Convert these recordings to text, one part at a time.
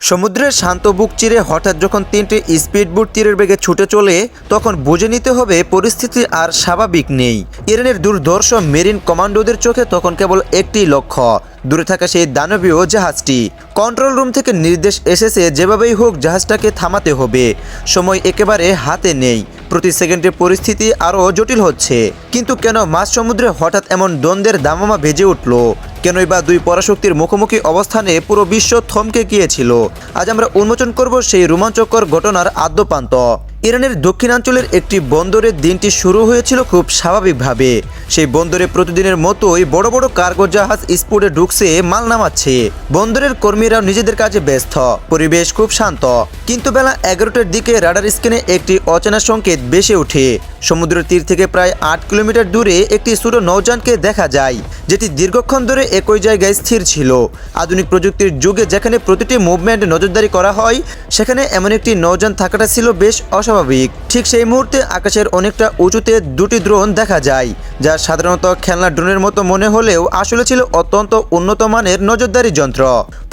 সমুদ্রের শান্ত বুক চিরে হঠাৎ যখন তিনটি স্পিডবোট তীরের বেগে ছুটে চলে তখন বুঝে নিতে হবে পরিস্থিতি আর স্বাভাবিক নেই। ইরানের দুর্ধর্ষ মেরিন কমান্ডোদের চোখে তখন কেবল একটি লক্ষ্য, দূরে থাকা সেই দানবীয় জাহাজটি। কন্ট্রোল রুম থেকে নির্দেশ এসেছে যেভাবেই হোক জাহাজটাকে থামাতে হবে, সময় একেবারে হাতে নেই। প্রতি সেকেন্ডে পরিস্থিতি আরও জটিল হচ্ছে। কিন্তু কেন মাঝ সমুদ্রে হঠাৎ এমন দ্বন্দ্বের দামামা ভেজে উঠল? কেনই বা দুই পরাশক্তির মুখোমুখি অবস্থানে পুরো বিশ্ব থমকে গিয়েছিল? আজ আমরা উন্মোচন করব সেই রোমাঞ্চকর ঘটনার আদ্যপ্রান্ত। ইরানের দক্ষিণাঞ্চলের একটি বন্দরে দিনটি শুরু হয়েছিল খুব স্বাভাবিকভাবে। সেই বন্দরে প্রতিদিনের মতোই বড় বড় কার্গো জাহাজ স্পিডে ঢুকছে, মাল নামাচ্ছে। বন্দরের কর্মীরাও নিজেদের কাজে ব্যস্ত, পরিবেশ খুব শান্ত। কিন্তু বেলা 11টার দিকে রাডার স্ক্রিনে একটি অচেনা সংকেত ভেসে ওঠে। সমুদ্রের তীর থেকে প্রায় 8 কিলোমিটার দূরে একটি ছোট নৌযানকে দেখা যায়, যেটি দীর্ঘক্ষণ ধরে একই জায়গায় স্থির ছিল। আধুনিক প্রযুক্তির যুগে যেখানে প্রতিটি মুভমেন্ট নজরদারি করা হয়, সেখানে এমন একটি নৌযান থাকাটা ছিল বেশ অস্বাভাবিক। ঠিক সেই মুহূর্তে আকাশের অনেকটা উঁচুতে দুটি ড্রোন দেখা যায়, যা সাধারণত খেলনা ড্রোনের মতো মনে হলেও আসলে ছিল অত্যন্ত উন্নত মানের নজরদারি যন্ত্র।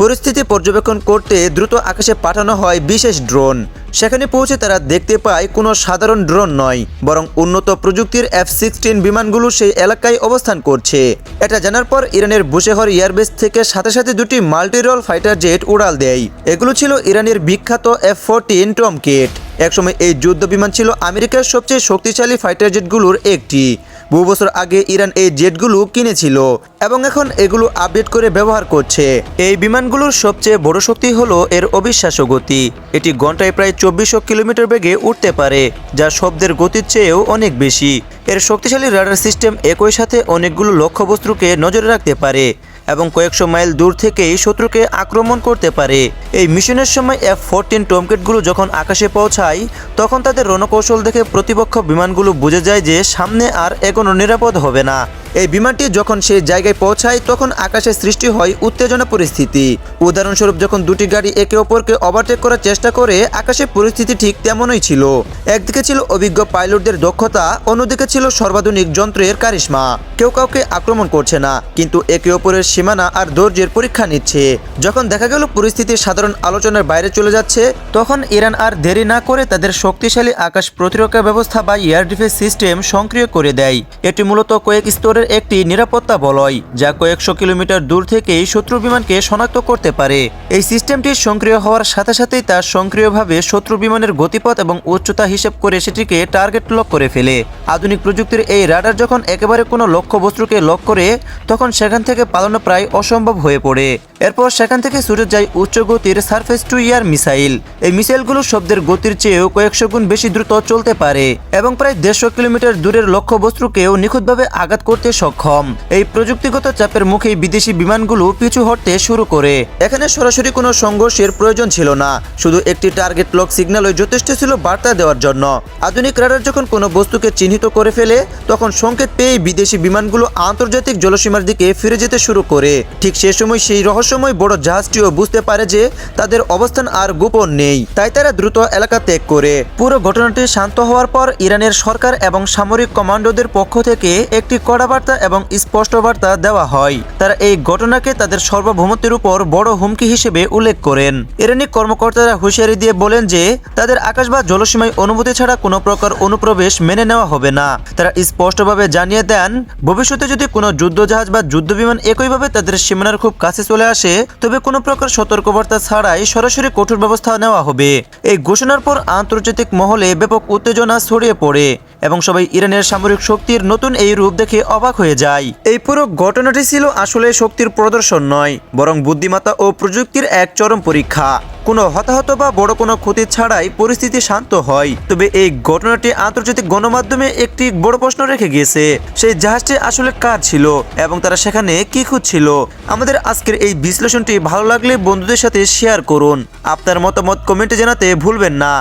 পরিস্থিতি পর্যবেক্ষণ করতে দ্রুত আকাশে পাঠানো হয় বিশেষ ড্রোন। সেখানে পৌঁছে তারা দেখতে পায় কোনো সাধারণ ড্রোন নয়, বরং উন্নত প্রযুক্তির F-16 বিমানগুলো সেই এলাকায় অবস্থান করছে। এটা জানার পর ইরানের বুশেহর এয়ারবেস থেকে সাথে সাথে দুটি মাল্টিরোল ফাইটার জেট উড়াল দেয়। এগুলো ছিল ইরানের বিখ্যাত F-14 টমকেট। একসময় এই যুদ্ধ বিমান ছিল আমেরিকার সবচেয়ে শক্তিশালী ফাইটার জেটগুলোর একটি। বহু বছর আগে ইরান এই জেটগুলো কিনেছিল এবং এখন এগুলো আপডেট করে ব্যবহার করছে। এই বিমানগুলোর সবচেয়ে বড় শক্তি হলো এর অবিশ্বাস্য গতি। এটি ঘন্টায় প্রায় 2400 কিলোমিটার বেগে উঠতে পারে, যা শব্দের গতির চেয়েও অনেক বেশি। এর শক্তিশালী রাডার সিস্টেম একই সাথে অনেকগুলো লক্ষ্যবস্তুকে নজরে রাখতে পারে এবং কয়েকশো মাইল দূর থেকেই শত্রুকে আক্রমণ করতে পারে। এই মিশনের সময় F-14 টমকেটগুলো যখন আকাশে পৌঁছায়, তখন তাদের রণকৌশল দেখে প্রতিপক্ষ বিমানগুলো বুঝে যায় যে সামনে আর এগোনো নিরাপদ হবে না। এই বিমানটি যখন সেই জায়গায় পৌঁছায়, তখন আকাশে সৃষ্টি হয় উত্তেজনা পরিস্থিতি। উদাহরণস্বরূপ, যখন দুটি গাড়ি একে অপরকে ওভারটেক করার চেষ্টা করে, আকাশে পরিস্থিতি ঠিক তেমনই ছিল। একদিকে ছিল অভিজ্ঞ পাইলটদের দক্ষতা, অন্যদিকে ছিল সর্বাধুনিক যন্ত্রের কারিশমা। কেউ কাউকে আক্রমণ করছে না, কিন্তু একে অপরের সীমানা আর ধৈর্যের পরীক্ষা নিচ্ছে। যখন দেখা গেল পরিস্থিতি সাধারণ আলোচনার বাইরে চলে যাচ্ছে, তখন ইরান আর দেরি না করে তাদের শক্তিশালী আকাশ প্রতিরক্ষা ব্যবস্থা বা এয়ার ডিফেন্স সিস্টেম সক্রিয় করে দেয়। এটি মূলত কয়েক স্তরের একটি নিরাপত্তা বলয়, যা কয়েকশো কিলোমিটার দূর থেকেই শত্রু বিমানকে শনাক্ত করতে পারে। এই সিস্টেমটি সক্রিয় হওয়ার সাথে সাথেই তা সক্রিয়ভাবে শত্রু বিমানের গতিপথ এবং উচ্চতা হিসেব করে সেটিকে টার্গেট লক করে ফেলে। আধুনিক প্রযুক্তির এই রাডার যখন একেবারে কোনো লক্ষ্যবস্তুকে লক করে, তখন সেখান থেকে পালানো প্রায় অসম্ভব হয়ে পড়ে। এরপর সেখান থেকে ছুটে যায় উচ্চ গতির সারফেস টু এয়ার মিসাইল। এই মিসাইলগুলো শব্দের গতির চেয়েও কয়েকশো গুণ বেশি দ্রুত চলতে পারে এবং প্রায় 150 কিলোমিটার দূরের লক্ষ্যবস্তুকেও নিখুঁতভাবে আঘাত করতে সক্ষম। এই প্রযুক্তিগত চাপের মুখেই বিদেশি বিমানগুলো পিছু হটতে শুরু করে। এখানে সরাসরি কোনো সংঘর্ষের প্রয়োজন ছিল না, শুধু একটি টার্গেট লক সিগন্যালই যথেষ্ট ছিল বার্তা দেওয়ার জন্য। আধুনিক রাডার যখন কোনো বস্তুকে চিহ্নিত করে ফেলে, তখন সংকেত পেয়ে বিদেশি বিমানগুলো আন্তর্জাতিক জলসীমার দিকে ফিরে যেতে শুরু করে। ঠিক সে সময় সেই রহস্যময় বড় জাহাজটিও বুঝতে পারে যে তাদের অবস্থান আর গোপন নেই, তাই তারা দ্রুত এলাকা ত্যাগ করে। পুরো ঘটনাটি শান্ত হওয়ার পর ইরানের সরকার এবং সামরিক কমান্ডোদের পক্ষ থেকে একটি কড়া বার্তা এবং স্পষ্ট বার্তা দেওয়া হয়। তারা এই ঘটনাকে তাদের সার্বভৌমত্বের উপর বড় হুমকি হিসেবে উল্লেখ করেন। ইরানি কর্মকর্তারা হুঁশিয়ারি দিয়ে বলেন যে তাদের আকাশ বা জলসীমায় অনুমতি ছাড়া কোনো প্রকার অনুপ্রবেশ মেনে নেওয়া হবে না। তারা স্পষ্টভাবে জানিয়ে দেন, ভবিষ্যতে যদি কোনো যুদ্ধজাহাজ বা যুদ্ধবিমান একইভাবে তাদের সীমানার খুব কাছে চলে আসে, তবে কোনো প্রকার সতর্কবার্তা ছাড়াই সরাসরি কঠোর ব্যবস্থা নেওয়া হবে। এই ঘোষণার পর আন্তর্জাতিক মহলে ব্যাপক উত্তেজনা ছড়িয়ে পড়ে এবং সবাই ইরানের সামরিক শক্তির নতুন এই রূপ দেখে অবাক হয়ে যায়। এই পুরো ঘটনাটি ছিল আসলে শক্তির প্রদর্শন নয়, বরং বুদ্ধিমত্তা ও প্রযুক্তির এক চরম পরীক্ষা। কোনো হতাহত বা বড় কোনো ক্ষতি ছাড়াই পরিস্থিতি শান্ত হয়। তবে এই ঘটনাটি আন্তর্জাতিক গণমাধ্যমে একটি বড় প্রশ্ন রেখে গিয়েছে, সেই জাহাজটি আসলে কার ছিল এবং তারা সেখানে কি খুঁজছিল। আমাদের আজকের এই বিশ্লেষণটি ভালো লাগলে বন্ধুদের সাথে শেয়ার করুন। আপনার মতামত কমেন্টে জানাতে ভুলবেন না।